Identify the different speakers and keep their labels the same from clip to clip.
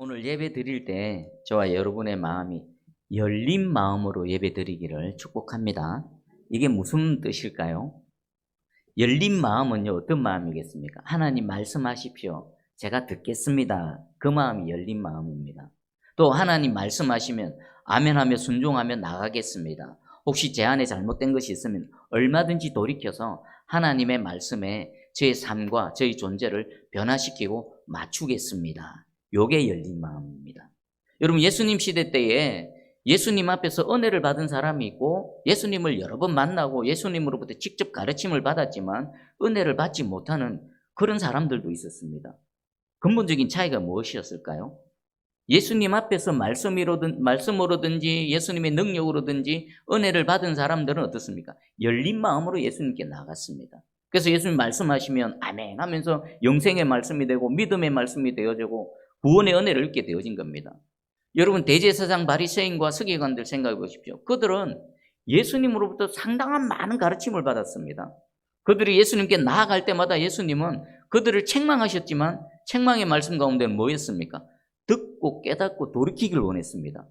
Speaker 1: 오늘 예배 드릴 때 저와 여러분의 마음이 열린 마음으로 예배 드리기를 축복합니다. 이게 무슨 뜻일까요? 열린 마음은요, 어떤 마음이겠습니까? 하나님 말씀하십시오. 제가 듣겠습니다. 그 마음이 열린 마음입니다. 또 하나님 말씀하시면 아멘하며 순종하며 나가겠습니다. 혹시 제 안에 잘못된 것이 있으면 얼마든지 돌이켜서 하나님의 말씀에 저의 삶과 저의 존재를 변화시키고 맞추겠습니다. 요게 열린 마음입니다. 여러분, 예수님 시대 때에 예수님 앞에서 은혜를 받은 사람이 있고 예수님을 여러 번 만나고 예수님으로부터 직접 가르침을 받았지만 은혜를 받지 못하는 그런 사람들도 있었습니다. 근본적인 차이가 무엇이었을까요? 예수님 앞에서 말씀으로든지 예수님의 능력으로든지 은혜를 받은 사람들은 어떻습니까? 열린 마음으로 예수님께 나갔습니다. 그래서 예수님 말씀하시면 아멘 하면서 영생의 말씀이 되고 믿음의 말씀이 되어지고 구원의 은혜를 얻게 되어진 겁니다. 여러분, 대제사장 바리새인과 서기관들 생각해 보십시오. 그들은 예수님으로부터 상당한 많은 가르침을 받았습니다. 그들이 예수님께 나아갈 때마다 예수님은 그들을 책망하셨지만 책망의 말씀 가운데는 뭐였습니까? 듣고 깨닫고 돌이키길 원했습니다.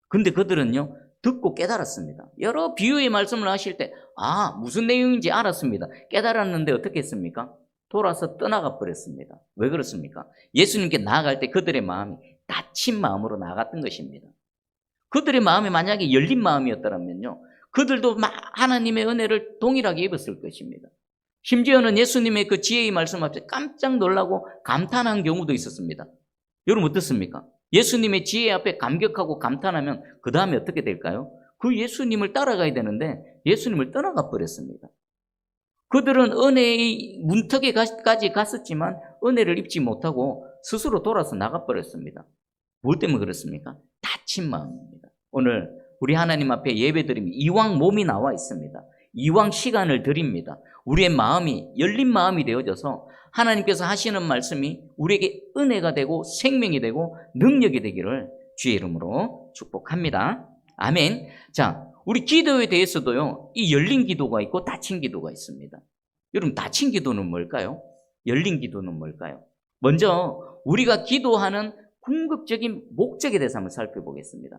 Speaker 1: 근데 그들은요, 듣고 깨달았습니다. 여러 비유의 말씀을 하실 때 무슨 내용인지 알았습니다. 깨달았는데 어떻게 했습니까? 돌아서 떠나가 버렸습니다. 왜 그렇습니까? 예수님께 나아갈 때 그들의 마음이 닫힌 마음으로 나갔던 것입니다. 그들의 마음이 만약에 열린 마음이었더라면요, 그들도 하나님의 은혜를 동일하게 입었을 것입니다. 심지어는 예수님의 그 지혜의 말씀 앞에 깜짝 놀라고 감탄한 경우도 있었습니다. 여러분 어떻습니까? 예수님의 지혜 앞에 감격하고 감탄하면 그 다음에 어떻게 될까요? 그 예수님을 따라가야 되는데 예수님을 떠나가 버렸습니다. 그들은 은혜의 문턱에까지 갔었지만 은혜를 입지 못하고 스스로 돌아서 나가버렸습니다. 무엇 때문에 그렇습니까? 닫힌 마음입니다. 오늘 우리 하나님 앞에 예배드리면 이왕 몸이 나와 있습니다. 이왕 시간을 드립니다. 우리의 마음이 열린 마음이 되어져서 하나님께서 하시는 말씀이 우리에게 은혜가 되고 생명이 되고 능력이 되기를 주의 이름으로 축복합니다. 아멘. 자, 우리 기도에 대해서도요, 이 열린 기도가 있고 닫힌 기도가 있습니다. 여러분, 닫힌 기도는 뭘까요? 열린 기도는 뭘까요? 먼저 우리가 기도하는 궁극적인 목적에 대해서 한번 살펴보겠습니다.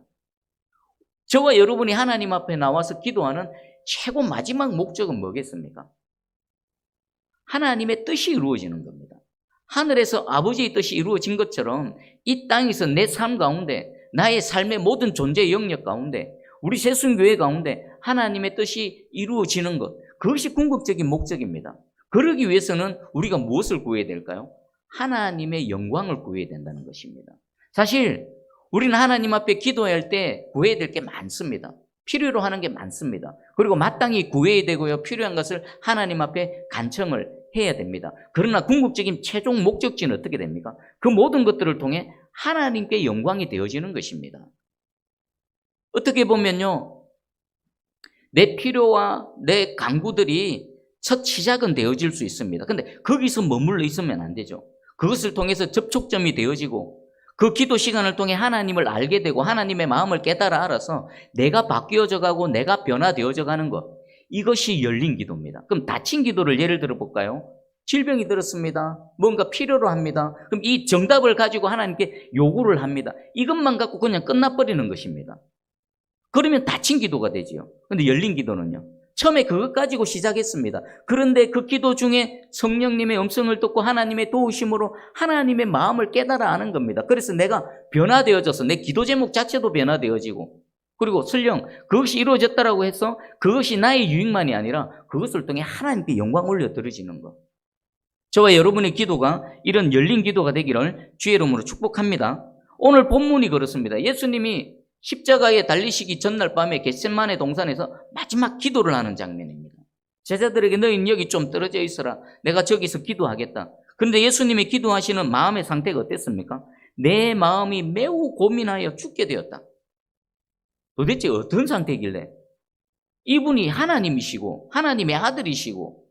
Speaker 1: 저와 여러분이 하나님 앞에 나와서 기도하는 최고 마지막 목적은 뭐겠습니까? 하나님의 뜻이 이루어지는 겁니다. 하늘에서 아버지의 뜻이 이루어진 것처럼 이 땅에서 내 삶 가운데, 나의 삶의 모든 존재 영역 가운데, 우리 새순교회 가운데 하나님의 뜻이 이루어지는 것, 그것이 궁극적인 목적입니다. 그러기 위해서는 우리가 무엇을 구해야 될까요? 하나님의 영광을 구해야 된다는 것입니다. 사실 우리는 하나님 앞에 기도할 때 구해야 될 게 많습니다. 필요로 하는 게 많습니다. 그리고 마땅히 구해야 되고요, 필요한 것을 하나님 앞에 간청을 해야 됩니다. 그러나 궁극적인 최종 목적지는 어떻게 됩니까? 그 모든 것들을 통해 하나님께 영광이 되어지는 것입니다. 어떻게 보면요, 내 필요와 내 간구들이 첫 시작은 되어질 수 있습니다. 근데 거기서 머물러 있으면 안 되죠. 그것을 통해서 접촉점이 되어지고 그 기도 시간을 통해 하나님을 알게 되고 하나님의 마음을 깨달아 알아서 내가 바뀌어져 가고 내가 변화되어져 가는 것, 이것이 열린 기도입니다. 그럼 닫힌 기도를 예를 들어 볼까요? 질병이 들었습니다. 뭔가 필요로 합니다. 그럼 이 정답을 가지고 하나님께 요구를 합니다. 이것만 갖고 그냥 끝나버리는 것입니다. 그러면 닫힌 기도가 되지요. 그런데 열린 기도는요, 처음에 그것 가지고 시작했습니다. 그런데 그 기도 중에 성령님의 음성을 듣고 하나님의 도우심으로 하나님의 마음을 깨달아 아는 겁니다. 그래서 내가 변화되어져서 내 기도 제목 자체도 변화되어지고, 그리고 설령 그것이 이루어졌다라고 해서 그것이 나의 유익만이 아니라 그것을 통해 하나님께 영광 올려드려지는 것. 저와 여러분의 기도가 이런 열린 기도가 되기를 주의 이름으로 축복합니다. 오늘 본문이 그렇습니다. 예수님이 십자가에 달리시기 전날 밤에 겟세마네 동산에서 마지막 기도를 하는 장면입니다. 제자들에게 너희는 여기 좀 떨어져 있어라. 내가 저기서 기도하겠다. 그런데 예수님이 기도하시는 마음의 상태가 어땠습니까? 내 마음이 매우 고민하여 죽게 되었다. 도대체 어떤 상태이길래? 이분이 하나님이시고 하나님의 아들이시고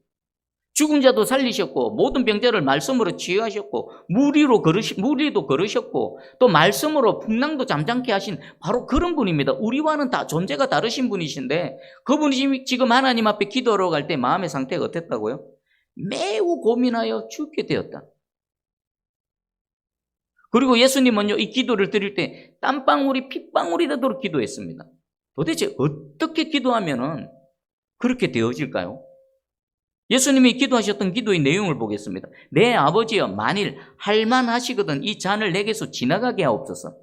Speaker 1: 죽은 자도 살리셨고 모든 병자를 말씀으로 치유하셨고 무리도 걸으셨고 또 말씀으로 풍랑도 잠잠케 하신 바로 그런 분입니다. 우리와는 다 존재가 다르신 분이신데 그분이 지금 하나님 앞에 기도하러 갈 때 마음의 상태가 어땠다고요? 매우 고민하여 죽게 되었다. 그리고 예수님은요, 이 기도를 드릴 때 땀방울이 핏방울이 되도록 기도했습니다. 도대체 어떻게 기도하면은 그렇게 되어질까요? 예수님이 기도하셨던 기도의 내용을 보겠습니다. 내 아버지여, 만일 할만하시거든 이 잔을 내게서 지나가게 하옵소서.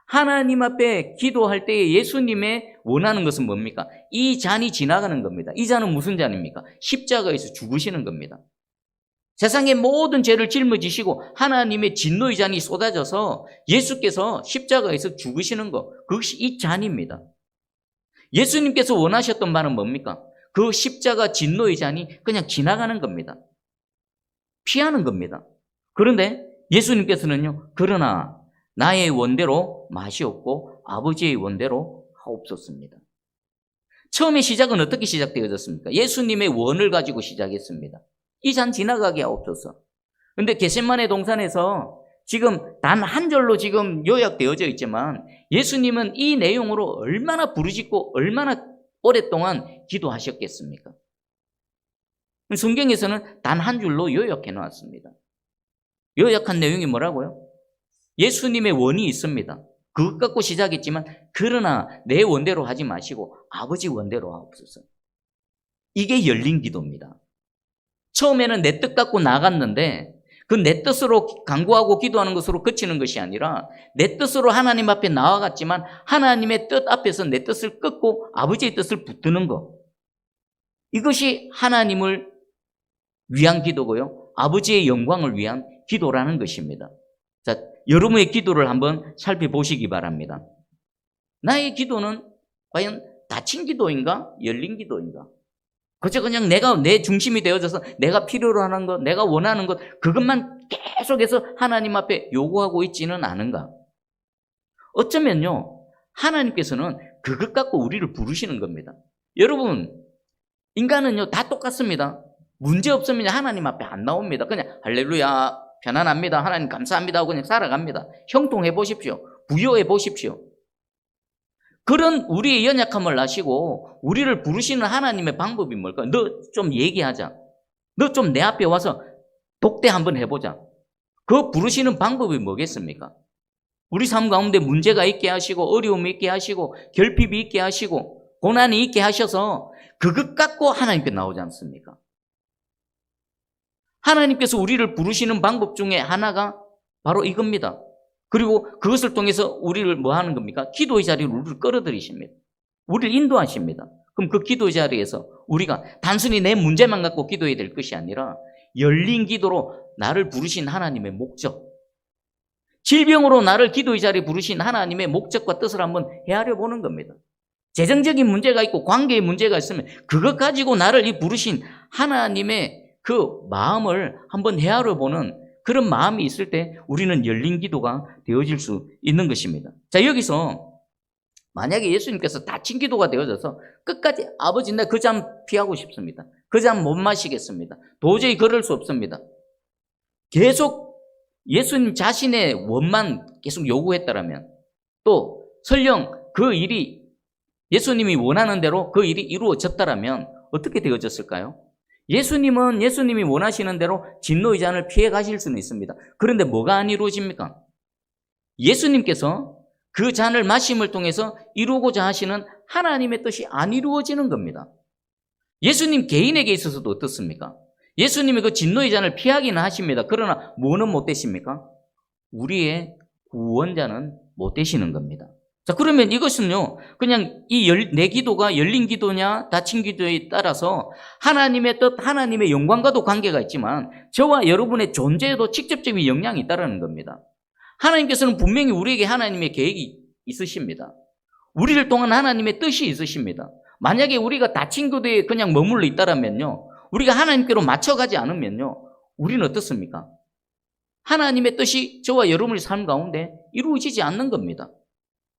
Speaker 1: 하나님 앞에 기도할 때에 예수님의 원하는 것은 뭡니까? 이 잔이 지나가는 겁니다. 이 잔은 무슨 잔입니까? 십자가에서 죽으시는 겁니다. 세상의 모든 죄를 짊어지시고 하나님의 진노의 잔이 쏟아져서 예수께서 십자가에서 죽으시는 것, 그것이 이 잔입니다. 예수님께서 원하셨던 바는 뭡니까? 그 십자가 진노의 잔이 그냥 지나가는 겁니다. 피하는 겁니다. 그런데 예수님께서는요, 그러나 나의 원대로 마시옵고 아버지의 원대로 하옵소서입니다. 처음에 시작은 어떻게 시작되어졌습니까? 예수님의 원을 가지고 시작했습니다. 이 잔 지나가게 하옵소서. 그런데 겟세마네 동산에서 지금 단 한 절로 지금 요약되어져 있지만 예수님은 이 내용으로 얼마나 부르짖고 얼마나 오랫동안 기도하셨겠습니까? 성경에서는 단 한 줄로 요약해 놓았습니다. 요약한 내용이 뭐라고요? 예수님의 원이 있습니다. 그것 갖고 시작했지만 그러나 내 원대로 하지 마시고 아버지 원대로 하옵소서. 이게 열린 기도입니다. 처음에는 내 뜻 갖고 나갔는데 그 내 뜻으로 간구하고 기도하는 것으로 그치는 것이 아니라 내 뜻으로 하나님 앞에 나아갔지만 하나님의 뜻 앞에서 내 뜻을 끊고 아버지의 뜻을 붙드는 것. 이것이 하나님을 위한 기도고요. 아버지의 영광을 위한 기도라는 것입니다. 자, 여러분의 기도를 한번 살펴보시기 바랍니다. 나의 기도는 과연 닫힌 기도인가? 열린 기도인가? 그저 그냥 내가 내 중심이 되어져서 내가 필요로 하는 것, 내가 원하는 것, 그것만 계속해서 하나님 앞에 요구하고 있지는 않은가? 어쩌면요, 하나님께서는 그것 갖고 우리를 부르시는 겁니다. 여러분, 인간은요, 다 똑같습니다. 문제 없으면 하나님 앞에 안 나옵니다. 그냥 할렐루야, 편안합니다. 하나님 감사합니다 하고 그냥 살아갑니다. 형통해 보십시오. 부요해 보십시오. 그런 우리의 연약함을 아시고 우리를 부르시는 하나님의 방법이 뭘까요? 너 좀 얘기하자. 너 좀 내 앞에 와서 독대 한번 해보자. 그 부르시는 방법이 뭐겠습니까? 우리 삶 가운데 문제가 있게 하시고 어려움이 있게 하시고 결핍이 있게 하시고 고난이 있게 하셔서 그것 갖고 하나님께 나오지 않습니까? 하나님께서 우리를 부르시는 방법 중에 하나가 바로 이겁니다. 그리고 그것을 통해서 우리를 뭐 하는 겁니까? 기도의 자리로 우리를 끌어들이십니다. 우리를 인도하십니다. 그럼 그 기도의 자리에서 우리가 단순히 내 문제만 갖고 기도해야 될 것이 아니라 열린 기도로 나를 부르신 하나님의 목적, 질병으로 나를 기도의 자리에 부르신 하나님의 목적과 뜻을 한번 헤아려 보는 겁니다. 재정적인 문제가 있고 관계의 문제가 있으면 그것 가지고 나를 이 부르신 하나님의 그 마음을 한번 헤아려 보는 그런 마음이 있을 때 우리는 열린 기도가 되어질 수 있는 것입니다. 자, 여기서 만약에 예수님께서 닫힌 기도가 되어져서 끝까지 아버지 나 그 잔 피하고 싶습니다. 그 잔 못 마시겠습니다. 도저히 그럴 수 없습니다. 계속 예수님 자신의 원만 계속 요구했다라면 또 설령 그 일이 예수님이 원하는 대로 그 일이 이루어졌다라면 어떻게 되어졌을까요? 예수님은 예수님이 원하시는 대로 진노의 잔을 피해 가실 수는 있습니다. 그런데 뭐가 안 이루어집니까? 예수님께서 그 잔을 마심을 통해서 이루고자 하시는 하나님의 뜻이 안 이루어지는 겁니다. 예수님 개인에게 있어서도 어떻습니까? 예수님이 그 진노의 잔을 피하기는 하십니다. 그러나 뭐는 못 되십니까? 우리의 구원자는 못 되시는 겁니다. 자, 그러면 이것은요, 그냥 내 기도가 열린 기도냐, 닫힌 기도에 따라서 하나님의 뜻, 하나님의 영광과도 관계가 있지만 저와 여러분의 존재에도 직접적인 영향이 있다는 겁니다. 하나님께서는 분명히 우리에게 하나님의 계획이 있으십니다. 우리를 통한 하나님의 뜻이 있으십니다. 만약에 우리가 닫힌 기도에 그냥 머물러 있다면요, 우리가 하나님께로 맞춰가지 않으면요, 우리는 어떻습니까? 하나님의 뜻이 저와 여러분의 삶 가운데 이루어지지 않는 겁니다.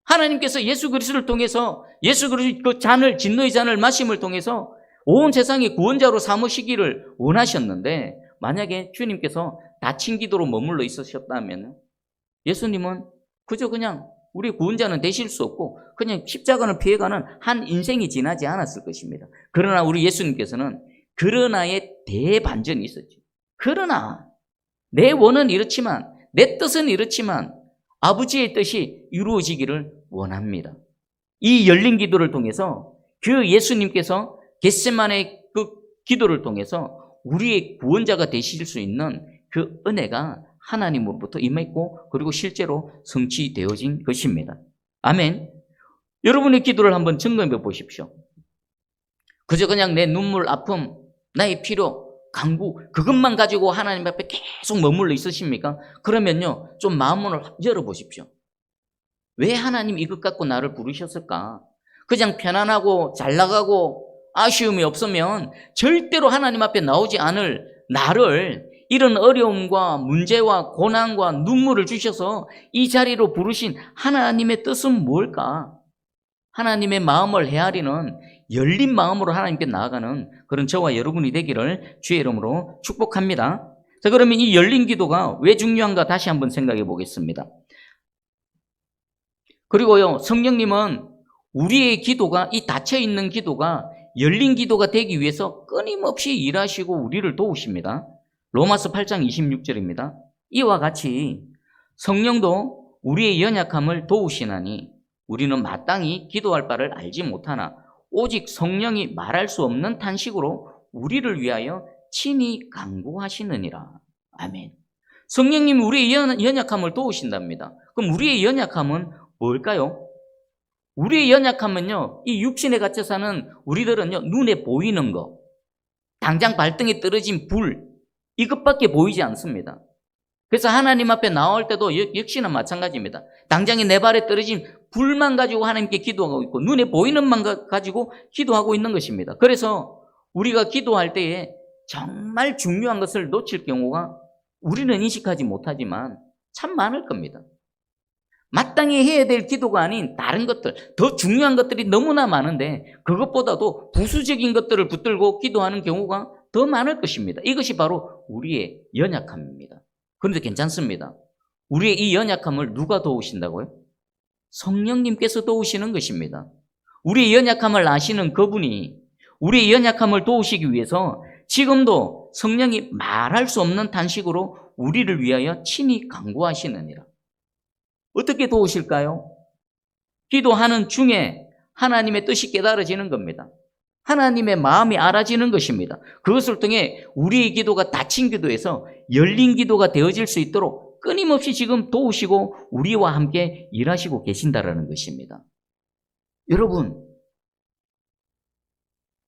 Speaker 1: 하나님께서 예수 그리스도를 통해서 예수 그리스도 그 잔을 진노의 잔을 마심을 통해서 온 세상의 구원자로 삼으시기를 원하셨는데 만약에 주님께서 닫힌 기도로 머물러 있으셨다면 예수님은 그저 그냥 우리 구원자는 되실 수 없고 그냥 십자가를 피해가는 한 인생이 지나지 않았을 것입니다. 그러나 우리 예수님께서는 그러나의 대반전이 있었죠. 그러나 내 원은 이렇지만 내 뜻은 이렇지만 아버지의 뜻이 이루어지기를 원합니다. 이 열린 기도를 통해서 그 예수님께서 겟세마네 그 기도를 통해서 우리의 구원자가 되실 수 있는 그 은혜가 하나님으로부터 임했고 그리고 실제로 성취되어진 것입니다. 아멘. 여러분의 기도를 한번 점검해 보십시오. 그저 그냥 내 눈물, 아픔, 나의 필요, 간구 그것만 가지고 하나님 앞에 계속 머물러 있으십니까? 그러면요 좀 마음문을 열어보십시오. 왜 하나님 이것 갖고 나를 부르셨을까? 그냥 편안하고 잘 나가고 아쉬움이 없으면 절대로 하나님 앞에 나오지 않을 나를 이런 어려움과 문제와 고난과 눈물을 주셔서 이 자리로 부르신 하나님의 뜻은 뭘까? 하나님의 마음을 헤아리는 열린 마음으로 하나님께 나아가는 그런 저와 여러분이 되기를 주의 이름으로 축복합니다. 자, 그러면 이 열린 기도가 왜 중요한가 다시 한번 생각해 보겠습니다. 그리고요, 성령님은 우리의 기도가, 이 닫혀있는 기도가 열린 기도가 되기 위해서 끊임없이 일하시고 우리를 도우십니다. 로마서 8장 26절입니다. 이와 같이 성령도 우리의 연약함을 도우시나니 우리는 마땅히 기도할 바를 알지 못하나 오직 성령이 말할 수 없는 탄식으로 우리를 위하여 친히 간구하시느니라. 아멘. 성령님이 우리의 연약함을 도우신답니다. 그럼 우리의 연약함은 뭘까요? 우리의 연약함은요, 이 육신에 갇혀 사는 우리들은요, 눈에 보이는 거, 당장 발등에 떨어진 불, 이것밖에 보이지 않습니다. 그래서 하나님 앞에 나올 때도 역시나 마찬가지입니다. 당장에 내 발에 떨어진 불만 가지고 하나님께 기도하고 있고 눈에 보이는 만 가지고 기도하고 있는 것입니다. 그래서 우리가 기도할 때에 정말 중요한 것을 놓칠 경우가 우리는 인식하지 못하지만 참 많을 겁니다. 마땅히 해야 될 기도가 아닌 다른 것들, 더 중요한 것들이 너무나 많은데 그것보다도 부수적인 것들을 붙들고 기도하는 경우가 더 많을 것입니다. 이것이 바로 우리의 연약함입니다. 그런데 괜찮습니다. 우리의 이 연약함을 누가 도우신다고요? 성령님께서 도우시는 것입니다. 우리의 연약함을 아시는 그분이 우리의 연약함을 도우시기 위해서 지금도 성령이 말할 수 없는 탄식으로 우리를 위하여 친히 간구하시느니라. 어떻게 도우실까요? 기도하는 중에 하나님의 뜻이 깨달아지는 겁니다. 하나님의 마음이 알아지는 것입니다. 그것을 통해 우리의 기도가 닫힌 기도에서 열린 기도가 되어질 수 있도록 끊임없이 지금 도우시고 우리와 함께 일하시고 계신다라는 것입니다. 여러분,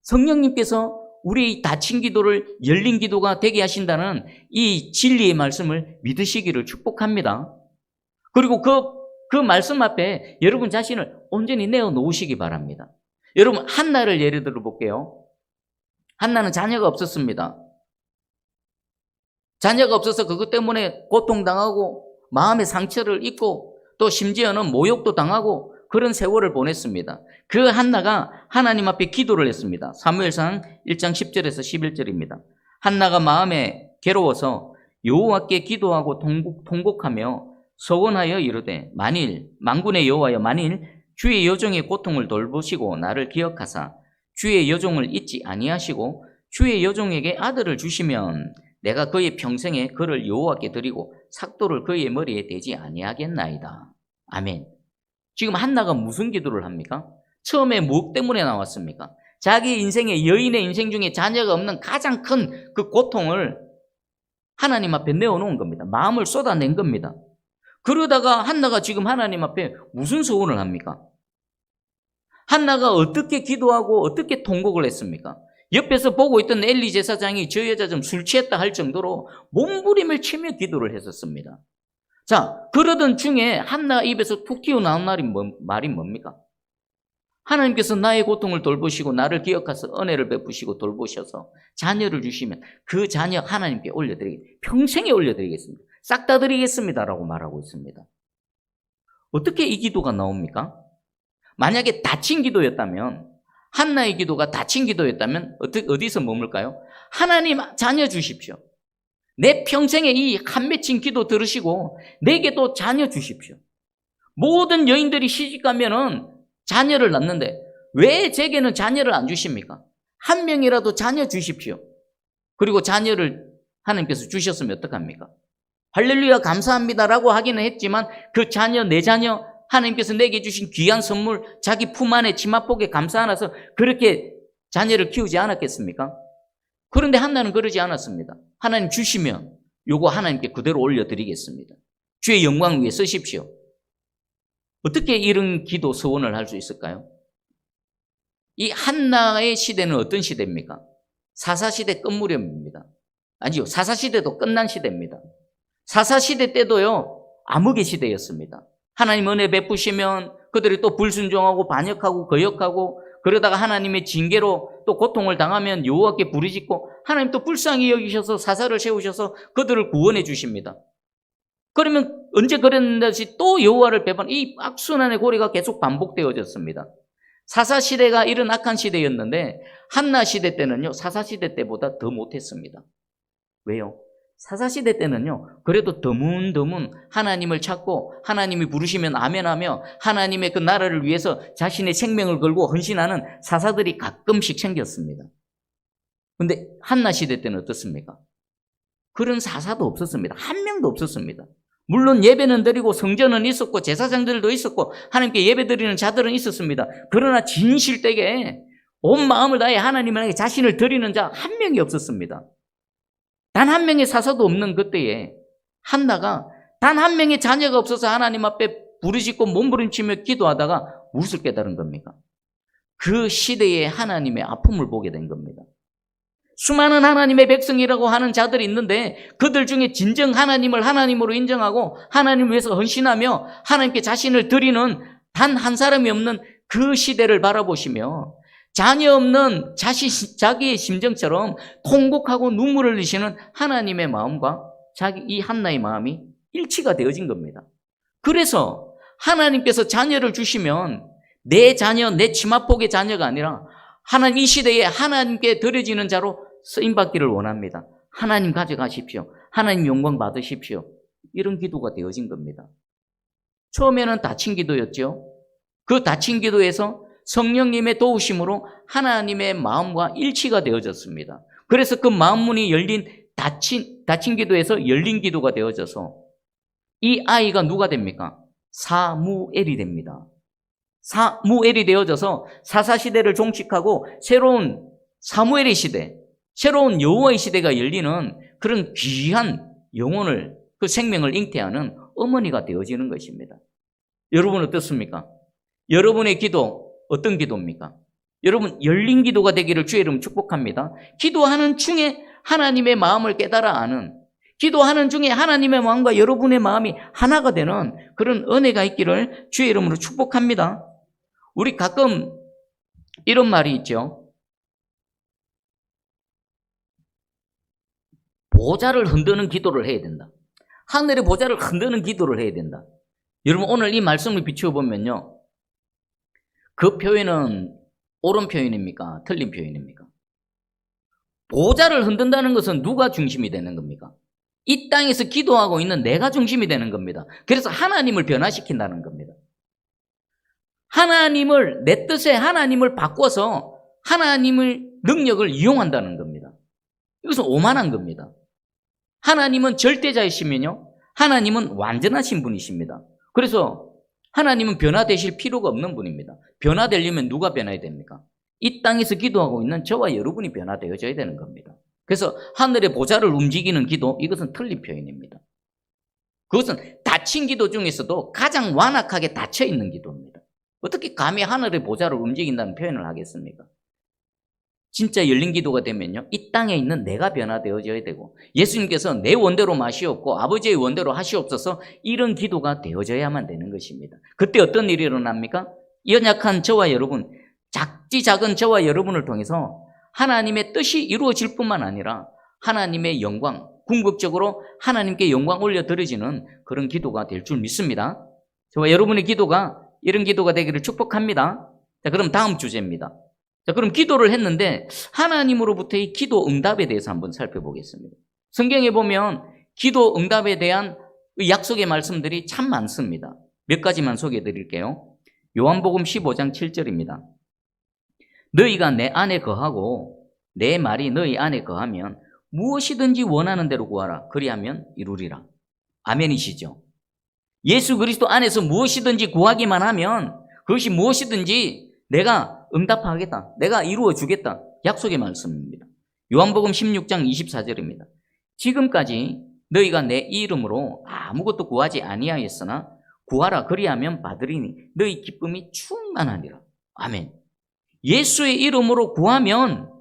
Speaker 1: 성령님께서 우리의 닫힌 기도를 열린 기도가 되게 하신다는 이 진리의 말씀을 믿으시기를 축복합니다. 그리고 그 말씀 앞에 여러분 자신을 온전히 내어놓으시기 바랍니다. 여러분, 한나를 예를 들어 볼게요. 한나는 자녀가 없었습니다. 자녀가 없어서 그것 때문에 고통당하고 마음의 상처를 입고 또 심지어는 모욕도 당하고 그런 세월을 보냈습니다. 그 한나가 하나님 앞에 기도를 했습니다. 사무엘상 1장 10절에서 11절입니다. 한나가 마음에 괴로워서 여호와께 기도하고 통곡하며 서원하여 이르되 만군의 여호와여 만일 주의 여종의 고통을 돌보시고 나를 기억하사 주의 여종을 잊지 아니하시고 주의 여종에게 아들을 주시면 내가 그의 평생에 그를 여호와께 드리고 삭도를 그의 머리에 대지 아니하겠나이다. 아멘. 지금 한나가 무슨 기도를 합니까? 처음에 무엇 때문에 나왔습니까? 자기 인생의 여인의 인생 중에 자녀가 없는 가장 큰 그 고통을 하나님 앞에 내어놓은 겁니다. 마음을 쏟아낸 겁니다. 그러다가 한나가 지금 하나님 앞에 무슨 소원을 합니까? 한나가 어떻게 기도하고 어떻게 통곡을 했습니까? 옆에서 보고 있던 엘리 제사장이 저 여자 좀 술 취했다 할 정도로 몸부림을 치며 기도를 했었습니다. 자, 그러던 중에 한나 입에서 툭 튀어나온 말이 뭡니까? 하나님께서 나의 고통을 돌보시고 나를 기억하셔서 은혜를 베푸시고 돌보셔서 자녀를 주시면 그 자녀 하나님께 평생에 올려드리겠습니다. 싹 다 드리겠습니다라고 말하고 있습니다. 어떻게 이 기도가 나옵니까? 만약에 닫힌 기도였다면, 한나의 기도가 닫힌 기도였다면 어디서 머물까요? 하나님 자녀 주십시오. 내 평생에 이 한 맺힌 기도 들으시고 내게도 자녀 주십시오. 모든 여인들이 시집가면은 자녀를 낳는데 왜 제게는 자녀를 안 주십니까? 한 명이라도 자녀 주십시오. 그리고 자녀를 하나님께서 주셨으면 어떡합니까? 할렐루야 감사합니다라고 하기는 했지만 그 자녀, 내 자녀, 하나님께서 내게 주신 귀한 선물, 자기 품 안에 치맛복에 감사 안아서 그렇게 자녀를 키우지 않았겠습니까? 그런데 한나는 그러지 않았습니다. 하나님 주시면 요거 하나님께 그대로 올려드리겠습니다. 주의 영광 위에 쓰십시오. 어떻게 이런 기도 서원을 할 수 있을까요? 이 한나의 시대는 어떤 시대입니까? 사사시대 끝 무렵입니다. 아니요, 사사시대도 끝난 시대입니다. 사사시대 때도요, 암흑의 시대였습니다. 하나님 은혜 베푸시면 그들이 또 불순종하고 반역하고 거역하고 그러다가 하나님의 징계로 또 고통을 당하면 여호와께 부르짖고 하나님 또 불쌍히 여기셔서 사사를 세우셔서 그들을 구원해 주십니다. 그러면 언제 그랬는지 또 여호와를 배반, 이 악순환의 고리가 계속 반복되어졌습니다. 사사시대가 이런 악한 시대였는데 한나 시대 때는요, 사사시대 때보다 더 못했습니다. 왜요? 사사시대 때는요, 그래도 드문드문 하나님을 찾고 하나님이 부르시면 아멘하며 하나님의 그 나라를 위해서 자신의 생명을 걸고 헌신하는 사사들이 가끔씩 생겼습니다. 근데 한나 시대 때는 어떻습니까? 그런 사사도 없었습니다. 한 명도 없었습니다. 물론 예배는 드리고 성전은 있었고 제사장들도 있었고 하나님께 예배 드리는 자들은 있었습니다. 그러나 진실되게 온 마음을 다해 하나님에게 자신을 드리는 자 한 명이 없었습니다. 단 한 명의 사사도 없는 그때에 한나가 단 한 명의 자녀가 없어서 하나님 앞에 부르짖고 몸부림치며 기도하다가 무엇을 깨달은 겁니까? 그 시대에 하나님의 아픔을 보게 된 겁니다. 수많은 하나님의 백성이라고 하는 자들이 있는데 그들 중에 진정 하나님을 하나님으로 인정하고 하나님을 위해서 헌신하며 하나님께 자신을 드리는 단 한 사람이 없는 그 시대를 바라보시며 자녀 없는 자기의 심정처럼 통곡하고 눈물을 흘리시는 하나님의 마음과 이 한나의 마음이 일치가 되어진 겁니다. 그래서 하나님께서 자녀를 주시면 내 자녀, 내 치맛복의 자녀가 아니라 하나님 이 시대에 하나님께 드려지는 자로 쓰임받기를 원합니다. 하나님 가져가십시오. 하나님 영광 받으십시오. 이런 기도가 되어진 겁니다. 처음에는 다친 기도였죠. 그 다친 기도에서 성령님의 도우심으로 하나님의 마음과 일치가 되어졌습니다. 그래서 그 마음문이 열린 다친 기도에서 열린 기도가 되어져서 이 아이가 누가 됩니까? 사무엘이 됩니다. 사무엘이 되어져서 사사시대를 종식하고 새로운 사무엘의 시대, 새로운 여호와의 시대가 열리는 그런 귀한 영혼을, 그 생명을 잉태하는 어머니가 되어지는 것입니다. 여러분 어떻습니까? 여러분의 기도 어떤 기도입니까? 여러분 열린 기도가 되기를 주의 이름 축복합니다. 기도하는 중에 하나님의 마음을 깨달아 아는, 기도하는 중에 하나님의 마음과 여러분의 마음이 하나가 되는 그런 은혜가 있기를 주의 이름으로 축복합니다. 우리 가끔 이런 말이 있죠. 보좌를 흔드는 기도를 해야 된다. 하늘의 보좌를 흔드는 기도를 해야 된다. 여러분 오늘 이 말씀을 비추어 보면요, 그 표현은 옳은 표현입니까? 틀린 표현입니까? 보좌를 흔든다는 것은 누가 중심이 되는 겁니까? 이 땅에서 기도하고 있는 내가 중심이 되는 겁니다. 그래서 하나님을 변화시킨다는 겁니다. 하나님을, 내 뜻에 하나님을 바꿔서 하나님의 능력을 이용한다는 겁니다. 이것은 오만한 겁니다. 하나님은 절대자이시면요, 하나님은 완전하신 분이십니다. 그래서 하나님은 변화되실 필요가 없는 분입니다. 변화되려면 누가 변화해야 됩니까? 이 땅에서 기도하고 있는 저와 여러분이 변화되어져야 되는 겁니다. 그래서 하늘의 보좌를 움직이는 기도, 이것은 틀린 표현입니다. 그것은 닫힌 기도 중에서도 가장 완악하게 닫혀 있는 기도입니다. 어떻게 감히 하늘의 보좌를 움직인다는 표현을 하겠습니까? 진짜 열린 기도가 되면요, 이 땅에 있는 내가 변화되어져야 되고, 예수님께서 내 원대로 마시옵고 아버지의 원대로 하시옵소서, 이런 기도가 되어져야만 되는 것입니다. 그때 어떤 일이 일어납니까? 연약한 저와 여러분, 작은 저와 여러분을 통해서 하나님의 뜻이 이루어질 뿐만 아니라 하나님의 영광, 궁극적으로 하나님께 영광 올려드려지는 그런 기도가 될 줄 믿습니다. 저와 여러분의 기도가 이런 기도가 되기를 축복합니다. 자, 그럼 다음 주제입니다. 자, 그럼 기도를 했는데 하나님으로부터의 기도 응답에 대해서 한번 살펴보겠습니다. 성경에 보면 기도 응답에 대한 약속의 말씀들이 참 많습니다. 몇 가지만 소개해 드릴게요. 요한복음 15장 7절입니다. 너희가 내 안에 거하고 내 말이 너희 안에 거하면 무엇이든지 원하는 대로 구하라. 그리하면 이루리라. 아멘이시죠? 예수 그리스도 안에서 무엇이든지 구하기만 하면 그것이 무엇이든지 내가 응답하겠다. 내가 이루어 주겠다. 약속의 말씀입니다. 요한복음 16장 24절입니다. 지금까지 너희가 내 이름으로 아무것도 구하지 아니하였으나 구하라 그리하면 받으리니 너희 기쁨이 충만하니라. 아멘. 예수의 이름으로 구하면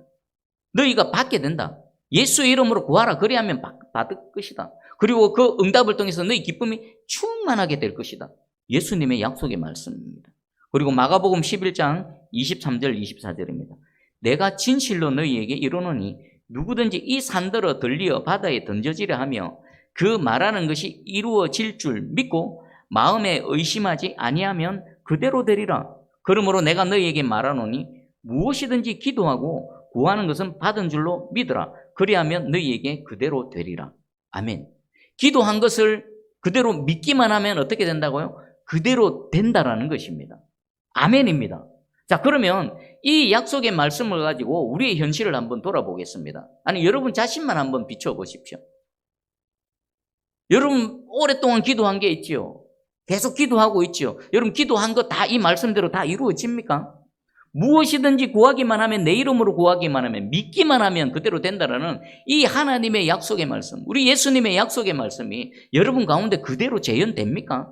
Speaker 1: 너희가 받게 된다. 예수의 이름으로 구하라 그리하면 받을 것이다. 그리고 그 응답을 통해서 너희 기쁨이 충만하게 될 것이다. 예수님의 약속의 말씀입니다. 그리고 마가복음 11장 23절 24절입니다. 내가 진실로 너희에게 이르노니 누구든지 이 산더러 들리어 바다에 던져지려 하며 그 말하는 것이 이루어질 줄 믿고 마음에 의심하지 아니하면 그대로 되리라. 그러므로 내가 너희에게 말하노니 무엇이든지 기도하고 구하는 것은 받은 줄로 믿으라. 그리하면 너희에게 그대로 되리라. 아멘. 기도한 것을 그대로 믿기만 하면 어떻게 된다고요? 그대로 된다라는 것입니다. 아멘입니다. 자, 그러면 이 약속의 말씀을 가지고 우리의 현실을 한번 돌아보겠습니다. 아니, 여러분 자신만 한번 비춰보십시오. 여러분 오랫동안 기도한 게 있지요. 계속 기도하고 있지요. 여러분 기도한 거 다 이 말씀대로 다 이루어집니까? 무엇이든지 구하기만 하면, 내 이름으로 구하기만 하면, 믿기만 하면 그대로 된다라는 이 하나님의 약속의 말씀, 우리 예수님의 약속의 말씀이 여러분 가운데 그대로 재현됩니까?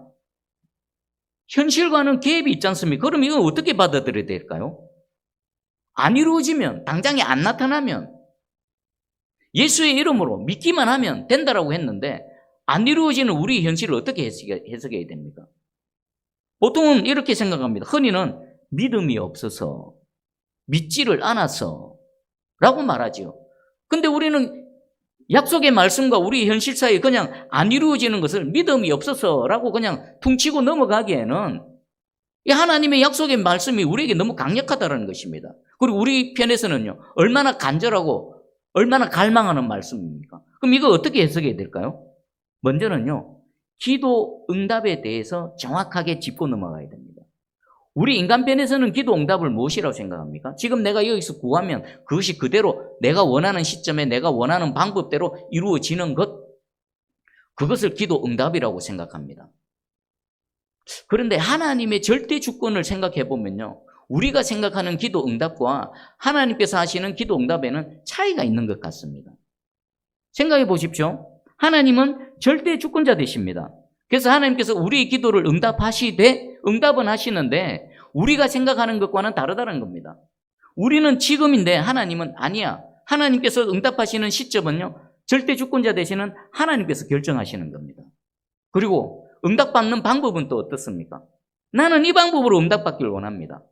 Speaker 1: 현실과는 갭이 있지 않습니까? 그럼 이건 어떻게 받아들여야 될까요? 안 이루어지면, 당장에 안 나타나면, 예수의 이름으로 믿기만 하면 된다라고 했는데 안 이루어지는 우리 현실을 어떻게 해석해야 됩니까? 보통은 이렇게 생각합니다. 흔히는 믿음이 없어서, 믿지를 않아서 라고 말하죠. 근데 우리는 약속의 말씀과 우리 현실 사이에 그냥 안 이루어지는 것을 믿음이 없어서 라고 그냥 퉁치고 넘어가기에는 이 하나님의 약속의 말씀이 우리에게 너무 강력하다는 것입니다. 그리고 우리 편에서는요, 얼마나 간절하고 얼마나 갈망하는 말씀입니까? 그럼 이거 어떻게 해석해야 될까요? 먼저는요, 기도 응답에 대해서 정확하게 짚고 넘어가야 됩니다. 우리 인간편에서는 기도 응답을 무엇이라고 생각합니까? 지금 내가 여기서 구하면 그것이 그대로 내가 원하는 시점에 내가 원하는 방법대로 이루어지는 것, 그것을 기도 응답이라고 생각합니다. 그런데 하나님의 절대 주권을 생각해 보면요, 우리가 생각하는 기도 응답과 하나님께서 하시는 기도 응답에는 차이가 있는 것 같습니다. 생각해 보십시오. 하나님은 절대 주권자 되십니다. 그래서 하나님께서 우리의 기도를 응답은 하시는데 우리가 생각하는 것과는 다르다는 겁니다. 우리는 지금인데 하나님은 아니야. 하나님께서 응답하시는 시점은요, 절대 주권자 되시는 하나님께서 결정하시는 겁니다. 그리고 응답받는 방법은 또 어떻습니까? 나는 이 방법으로 응답받기를 원합니다.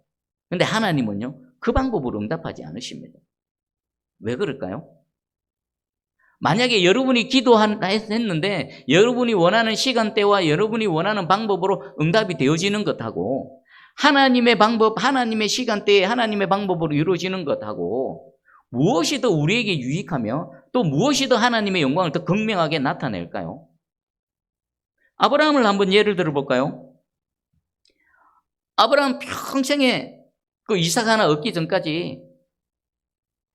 Speaker 1: 그런데 하나님은요, 그 방법으로 응답하지 않으십니다. 왜 그럴까요? 만약에 여러분이 기도했는데 여러분이 원하는 시간대와 여러분이 원하는 방법으로 응답이 되어지는 것하고 하나님의 방법, 하나님의 시간대에 하나님의 방법으로 이루어지는 것하고 무엇이 더 우리에게 유익하며 또 무엇이 더 하나님의 영광을 더 극명하게 나타낼까요? 아브라함을 한번 예를 들어볼까요? 아브라함 평생에 그 이삭 하나 얻기 전까지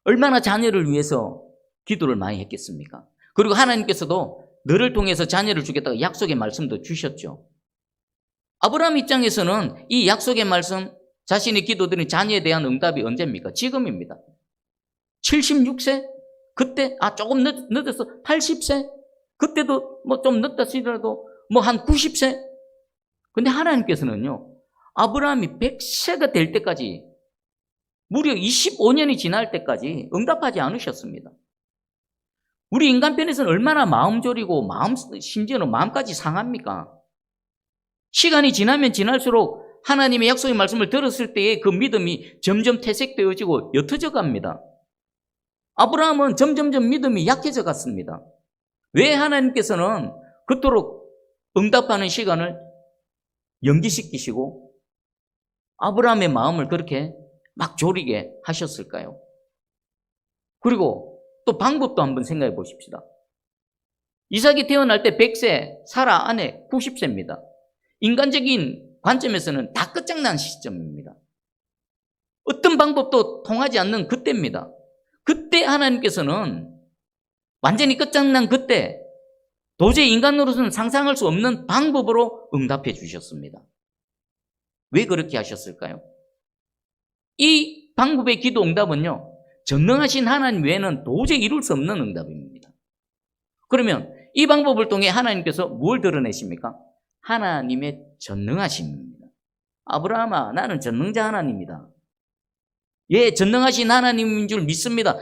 Speaker 1: 얼마나 자녀를 위해서 기도를 많이 했겠습니까? 그리고 하나님께서도 너를 통해서 자녀를 주겠다고 약속의 말씀도 주셨죠. 아브라함 입장에서는 이 약속의 말씀, 자신이 기도드린 자녀에 대한 응답이 언제입니까? 지금입니다. 76세? 그때 조금 늦어서 80세? 그때도 뭐 좀 늦다 치더라도 뭐 한 90세? 근데 하나님께서는요, 아브라함이 100세가 될 때까지 무려 25년이 지날 때까지 응답하지 않으셨습니다. 우리 인간편에서는 얼마나 마음 졸이고 심지어는 마음까지 상합니까? 시간이 지나면 지날수록 하나님의 약속의 말씀을 들었을 때의 그 믿음이 점점 퇴색되어지고 옅어져 갑니다. 아브라함은 점점점 믿음이 약해져 갔습니다. 왜 하나님께서는 그토록 응답하는 시간을 연기시키시고 아브라함의 마음을 그렇게 막 졸이게 하셨을까요? 그리고 또 방법도 한번 생각해 보십시다. 이삭이 태어날 때 100세, 사라 아내 90세입니다. 인간적인 관점에서는 다 끝장난 시점입니다. 어떤 방법도 통하지 않는 그때입니다. 그때 하나님께서는 완전히 끝장난 그때 도저히 인간으로서는 상상할 수 없는 방법으로 응답해 주셨습니다. 왜 그렇게 하셨을까요? 이 방법의 기도 응답은요, 전능하신 하나님 외에는 도저히 이룰 수 없는 응답입니다. 그러면 이 방법을 통해 하나님께서 뭘 드러내십니까? 하나님의 전능하심입니다. 아브라함아, 나는 전능자 하나님이다. 예, 전능하신 하나님인 줄 믿습니다.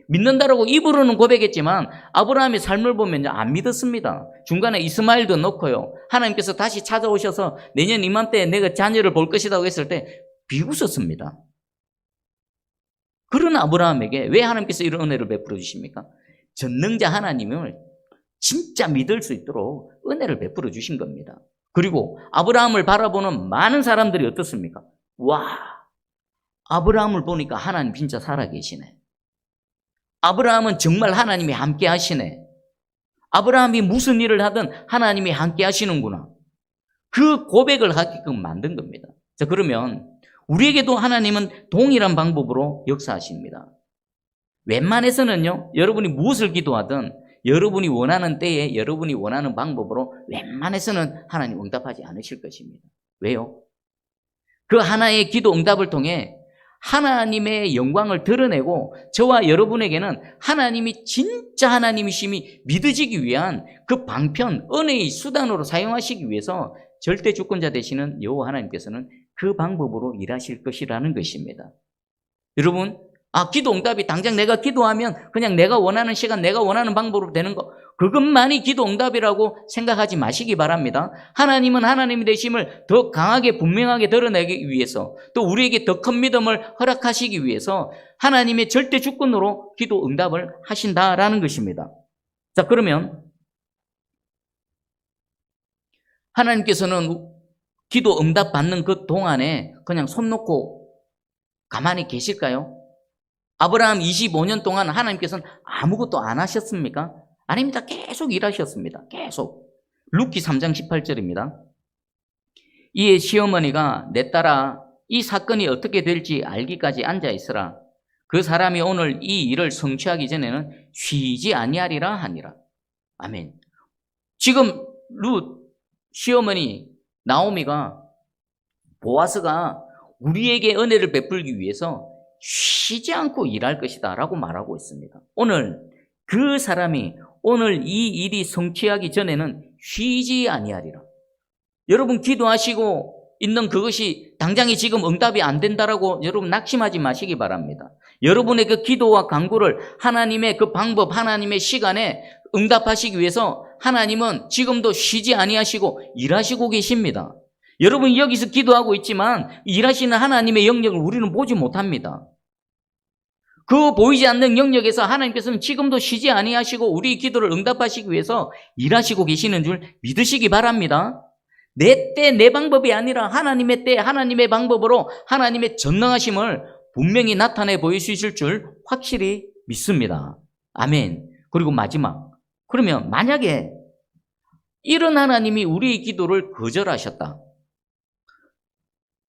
Speaker 1: 믿는다라고 입으로는 고백했지만 아브라함의 삶을 보면 안 믿었습니다. 중간에 이스마엘도 넣고요. 하나님께서 다시 찾아오셔서 내년 이맘때에 내가 자녀를 볼 것이라고 했을 때 비웃었습니다. 그런 아브라함에게 왜 하나님께서 이런 은혜를 베풀어 주십니까? 전능자 하나님을 진짜 믿을 수 있도록 은혜를 베풀어 주신 겁니다. 그리고 아브라함을 바라보는 많은 사람들이 어떻습니까? 와, 아브라함을 보니까 하나님 진짜 살아계시네. 아브라함은 정말 하나님이 함께 하시네. 아브라함이 무슨 일을 하든 하나님이 함께 하시는구나. 그 고백을 하게끔 만든 겁니다. 자, 그러면 우리에게도 하나님은 동일한 방법으로 역사하십니다. 웬만해서는요, 여러분이 무엇을 기도하든 여러분이 원하는 때에 여러분이 원하는 방법으로 웬만해서는 하나님 응답하지 않으실 것입니다. 왜요? 그 하나의 기도 응답을 통해 하나님의 영광을 드러내고 저와 여러분에게는 하나님이 진짜 하나님이심이 믿어지기 위한 그 방편, 은혜의 수단으로 사용하시기 위해서 절대 주권자 되시는 여호와 하나님께서는 그 방법으로 일하실 것이라는 것입니다. 여러분, 기도 응답이 당장 내가 기도하면 그냥 내가 원하는 시간, 내가 원하는 방법으로 되는 거, 그것만이 기도 응답이라고 생각하지 마시기 바랍니다. 하나님은 하나님이 되심을 더 강하게 분명하게 드러내기 위해서, 또 우리에게 더 큰 믿음을 허락하시기 위해서 하나님의 절대 주권으로 기도 응답을 하신다라는 것입니다. 자, 그러면 하나님께서는 기도 응답 받는 그 동안에 그냥 손 놓고 가만히 계실까요? 아브라함 25년 동안 하나님께서는 아무것도 안 하셨습니까? 아닙니다. 계속 일하셨습니다. 계속. 룻기 3장 18절입니다. 이에 시어머니가 내 딸아 이 사건이 어떻게 될지 알기까지 앉아있으라. 그 사람이 오늘 이 일을 성취하기 전에는 쉬지 아니하리라 하니라. 아멘. 지금 룻 시어머니 나오미가 보아스가 우리에게 은혜를 베풀기 위해서 쉬지 않고 일할 것이다 라고 말하고 있습니다. 오늘 그 사람이 오늘 이 일이 성취하기 전에는 쉬지 아니하리라. 여러분 기도하시고 있는 그것이 당장에 지금 응답이 안 된다라고 여러분 낙심하지 마시기 바랍니다. 여러분의 그 기도와 간구를 하나님의 그 방법, 하나님의 시간에 응답하시기 위해서 하나님은 지금도 쉬지 아니하시고 일하시고 계십니다. 여러분 여기서 기도하고 있지만 일하시는 하나님의 영역을 우리는 보지 못합니다. 그 보이지 않는 영역에서 하나님께서는 지금도 쉬지 아니하시고 우리 기도를 응답하시기 위해서 일하시고 계시는 줄 믿으시기 바랍니다. 내 때, 내 방법이 아니라 하나님의 때, 하나님의 방법으로 하나님의 전능하심을 분명히 나타내 보이실 줄 확실히 믿습니다. 아멘. 그리고 마지막. 그러면 만약에 이런 하나님이 우리의 기도를 거절하셨다.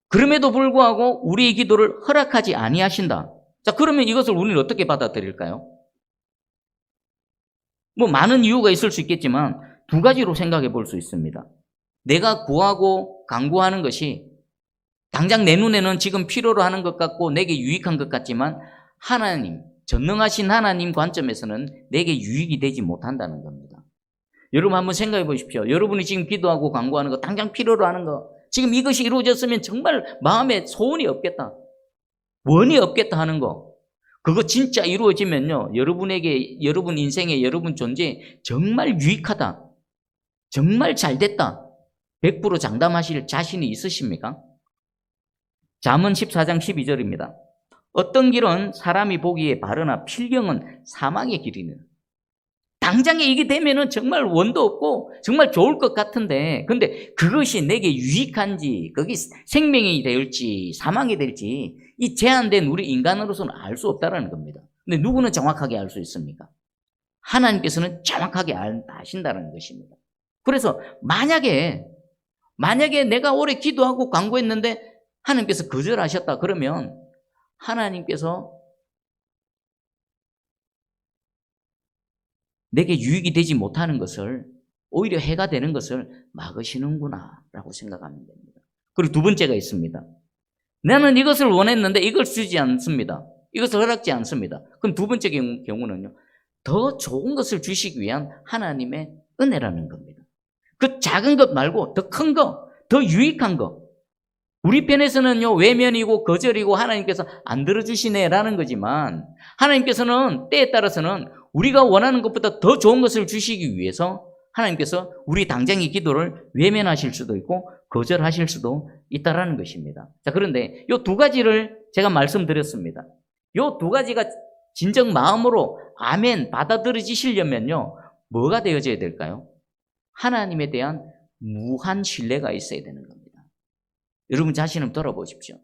Speaker 1: 그럼에도 불구하고 우리의 기도를 허락하지 아니하신다. 자, 그러면 이것을 우리는 어떻게 받아들일까요? 많은 이유가 있을 수 있겠지만 두 가지로 생각해 볼 수 있습니다. 내가 구하고 간구하는 것이 당장 내 눈에는 지금 필요로 하는 것 같고 내게 유익한 것 같지만 하나님, 전능하신 하나님 관점에서는 내게 유익이 되지 못한다는 겁니다. 여러분 한번 생각해 보십시오. 여러분이 지금 기도하고 간구하는 거, 당장 필요로 하는 거, 지금 이것이 이루어졌으면 정말 마음에 소원이 없겠다, 원이 없겠다 하는 거, 그거 진짜 이루어지면요, 여러분에게, 여러분 인생에, 여러분 존재에 정말 유익하다, 정말 잘 됐다, 100% 장담하실 자신이 있으십니까? 잠언 14장 12절입니다. 어떤 길은 사람이 보기에 바르나 필경은 사망의 길이는. 당장에 이게 되면은 정말 원도 없고 정말 좋을 것 같은데, 근데 그것이 내게 유익한지, 그게 생명이 될지 사망이 될지 이 제한된 우리 인간으로서는 알 수 없다라는 겁니다. 근데 누구는 정확하게 알 수 있습니까? 하나님께서는 정확하게 아신다는 것입니다. 그래서 만약에 내가 오래 기도하고 간구했는데 하나님께서 거절하셨다 그러면 하나님께서 내게 유익이 되지 못하는 것을, 오히려 해가 되는 것을 막으시는구나 라고 생각하면 됩니다. 그리고 두 번째가 있습니다. 나는 이것을 원했는데 이걸 주지 않습니다. 이것을 허락지 않습니다. 그럼 두 번째 경우는요, 더 좋은 것을 주시기 위한 하나님의 은혜라는 겁니다. 그 작은 것 말고 더 큰 거, 더 유익한 거. 우리 편에서는요, 외면이고 거절이고 하나님께서 안 들어주시네라는 거지만, 하나님께서는 때에 따라서는 우리가 원하는 것보다 더 좋은 것을 주시기 위해서 하나님께서 우리 당장의 기도를 외면하실 수도 있고 거절하실 수도 있다라는 것입니다. 자, 그런데 이 두 가지를 제가 말씀드렸습니다. 이 두 가지가 진정 마음으로 아멘 받아들여지시려면요, 뭐가 되어져야 될까요? 하나님에 대한 무한 신뢰가 있어야 되는 겁니다. 여러분 자신을 돌아보십시오.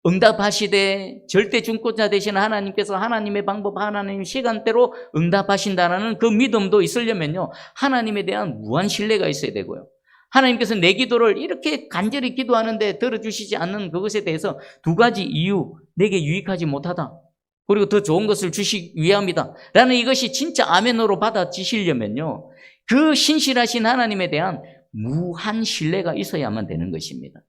Speaker 1: 응답하시되 절대 중권자 되시는 하나님께서 하나님의 방법, 하나님 시간대로 응답하신다는 그 믿음도 있으려면요, 하나님에 대한 무한 신뢰가 있어야 되고요. 하나님께서 내 기도를 이렇게 간절히 기도하는데 들어주시지 않는 그것에 대해서 두 가지 이유, 내게 유익하지 못하다, 그리고 더 좋은 것을 주시기 위함이다 라는 이것이 진짜 아멘으로 받아지시려면요, 그 신실하신 하나님에 대한 무한 신뢰가 있어야만 되는 것입니다.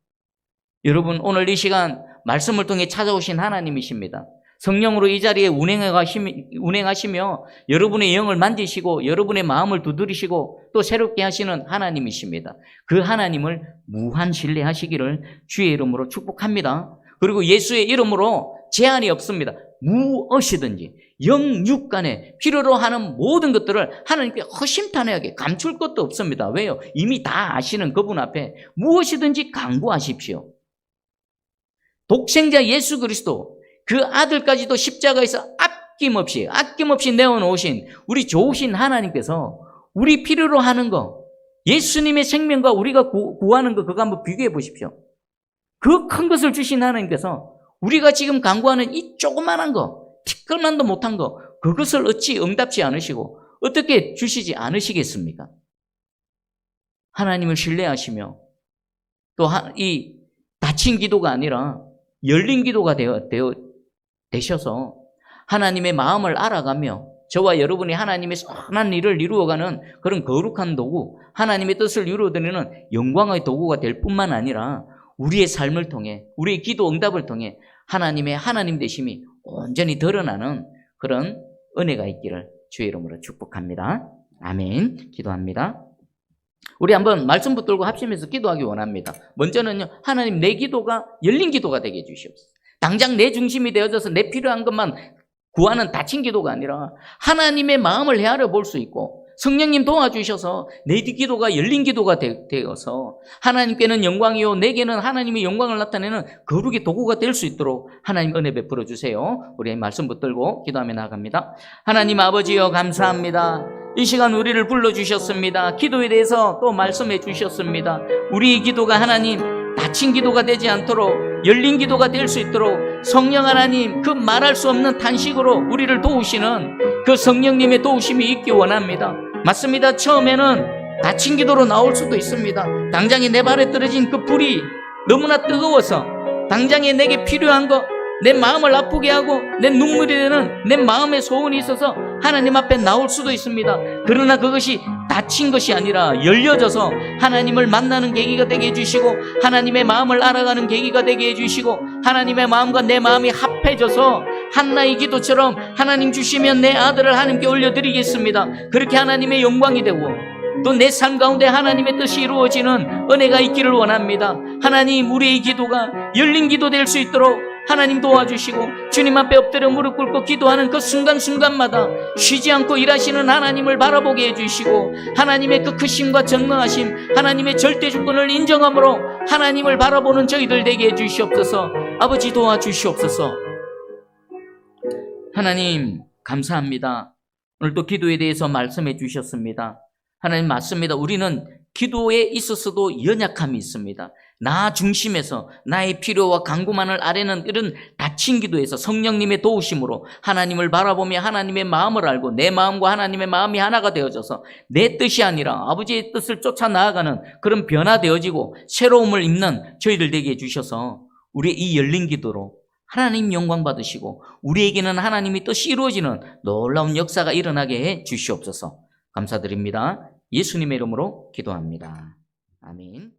Speaker 1: 여러분, 오늘 이 시간 말씀을 통해 찾아오신 하나님이십니다. 성령으로 이 자리에 운행하시며 여러분의 영을 만지시고 여러분의 마음을 두드리시고 또 새롭게 하시는 하나님이십니다. 그 하나님을 무한 신뢰하시기를 주의 이름으로 축복합니다. 그리고 예수의 이름으로 제한이 없습니다. 무엇이든지 영육간에 필요로 하는 모든 것들을 하나님께 허심탄회하게 감출 것도 없습니다. 왜요? 이미 다 아시는 그분 앞에 무엇이든지 간구하십시오. 독생자 예수 그리스도, 그 아들까지도 십자가에서 아낌없이 내어놓으신 우리 좋으신 하나님께서 우리 필요로 하는 거, 예수님의 생명과 우리가 구하는 거, 그거 한번 비교해 보십시오. 그 큰 것을 주신 하나님께서 우리가 지금 간구하는 이 조그만한 거, 티끌만도 못한 거, 그것을 어찌 응답지 않으시고 어떻게 주시지 않으시겠습니까? 하나님을 신뢰하시며 또 이 닫힌 기도가 아니라 열린 기도가 되셔서 하나님의 마음을 알아가며 저와 여러분이 하나님의 선한 일을 이루어가는 그런 거룩한 도구, 하나님의 뜻을 이루어드리는 영광의 도구가 될 뿐만 아니라 우리의 삶을 통해, 우리의 기도 응답을 통해 하나님의 하나님 되심이 온전히 드러나는 그런 은혜가 있기를 주의 이름으로 축복합니다. 아멘. 기도합니다. 우리 한번 말씀 붙들고 합심해서 기도하기 원합니다. 먼저는요, 하나님, 내 기도가 열린 기도가 되게 해주시옵소서. 당장 내 중심이 되어져서 내 필요한 것만 구하는 닫힌 기도가 아니라 하나님의 마음을 헤아려 볼 수 있고 성령님 도와주셔서 내 기도가 열린 기도가 되어서 하나님께는 영광이요 내게는 하나님의 영광을 나타내는 거룩의 도구가 될 수 있도록 하나님 은혜 베풀어 주세요. 우리 말씀 붙들고 기도하며 나아갑니다. 하나님 아버지여, 감사합니다. 이 시간 우리를 불러주셨습니다. 기도에 대해서 또 말씀해 주셨습니다. 우리의 기도가 하나님 닫힌 기도가 되지 않도록 열린 기도가 될 수 있도록 성령 하나님, 그 말할 수 없는 탄식으로 우리를 도우시는 그 성령님의 도우심이 있기 원합니다. 맞습니다. 처음에는 닫힌 기도로 나올 수도 있습니다. 당장에 내 발에 떨어진 그 불이 너무나 뜨거워서 당장에 내게 필요한 거, 내 마음을 아프게 하고 내 눈물이 되는 내 마음의 소원이 있어서 하나님 앞에 나올 수도 있습니다. 그러나 그것이 닫힌 것이 아니라 열려져서 하나님을 만나는 계기가 되게 해주시고 하나님의 마음을 알아가는 계기가 되게 해주시고 하나님의 마음과 내 마음이 합해져서 한나의 기도처럼 하나님 주시면 내 아들을 하나님께 올려드리겠습니다. 그렇게 하나님의 영광이 되고 또 내 삶 가운데 하나님의 뜻이 이루어지는 은혜가 있기를 원합니다. 하나님, 우리의 기도가 열린 기도 될 수 있도록 하나님 도와주시고 주님 앞에 엎드려 무릎 꿇고 기도하는 그 순간순간마다 쉬지 않고 일하시는 하나님을 바라보게 해주시고 하나님의 그 크심과 전능하심, 하나님의 절대 주권을 인정함으로 하나님을 바라보는 저희들 되게 해주시옵소서. 아버지 도와주시옵소서. 하나님 감사합니다. 오늘 또 기도에 대해서 말씀해 주셨습니다. 하나님 맞습니다. 우리는 기도에 있어서도 연약함이 있습니다. 나 중심에서 나의 필요와 간구만을 아뢰는 이런 닫힌 기도에서 성령님의 도우심으로 하나님을 바라보며 하나님의 마음을 알고 내 마음과 하나님의 마음이 하나가 되어져서 내 뜻이 아니라 아버지의 뜻을 쫓아 나아가는 그런 변화되어지고 새로움을 입는 저희들 되게 해주셔서 우리의 이 열린 기도로 하나님 영광 받으시고 우리에게는 하나님이 또 이루어지는 놀라운 역사가 일어나게 해 주시옵소서. 감사드립니다. 예수님의 이름으로 기도합니다. 아멘.